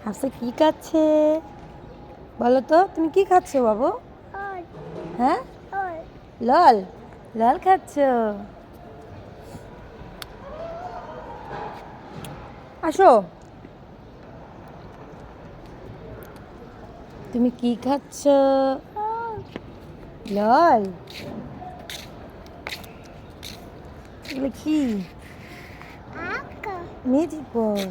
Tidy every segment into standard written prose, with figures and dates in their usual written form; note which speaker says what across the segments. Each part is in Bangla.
Speaker 1: হাফসা কি খাচ্ছে বলো তো? তুমি কি খাচ্ছো বাবু? হ্যাঁ, লল লল খাচ্ছ? আসো। তুমি কি খাচ্ছ? লল? এগুলো কি? Magic ball.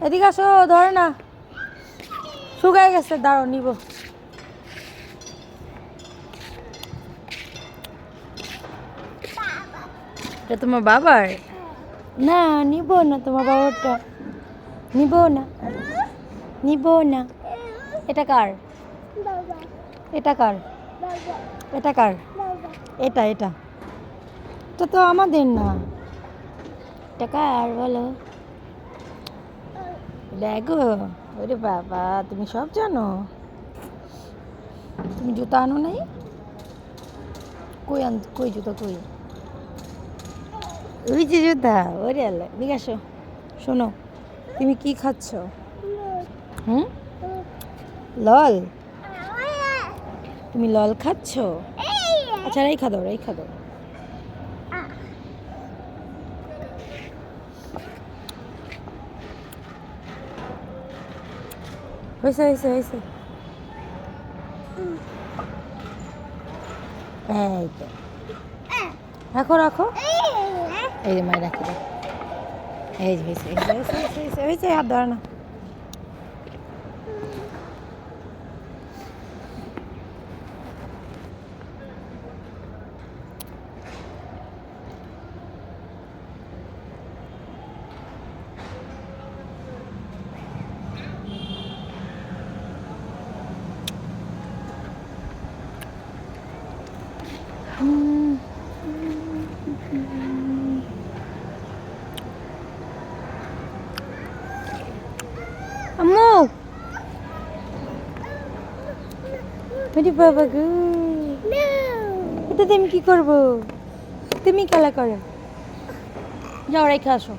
Speaker 1: এদিকে আসো, ধরে না, শুকায় গেছে, দাঁড়ো নিব। এটা তোমার বাবার? না, নিব না, তোমার বাবারটা নিব না, নিব না। এটা কার? এটা কার? এটা কার? এটা এটা এটা তো আমাদের না। এটা কার বলো? দেখো, ওরে বাবা, তুমি সব জানো। তুমি জুতা আনো নাই? কই জুতা কই? ওই যে জুতা। ওরে আল্লাহ, এদিকে আসো। শোনো, তুমি কি খাচ্ছ? হুম, লল? তুমি লল খাচ্ছ? আচ্ছা, রেখা দাও, রেখা দাও। হয়েছে হয়েছে হয়েছে। এই তো, রাখো রাখো। এই যে মায়ের রাখি দাও। এই যে হয়েছে হয়েছে হয়েছে হয়েছে, হাত ধরে না। আম্মু, ওরে বাবা গো, এটাতে আমি কি করবো? তুমি খেলা করো, যাও রেখে আসো।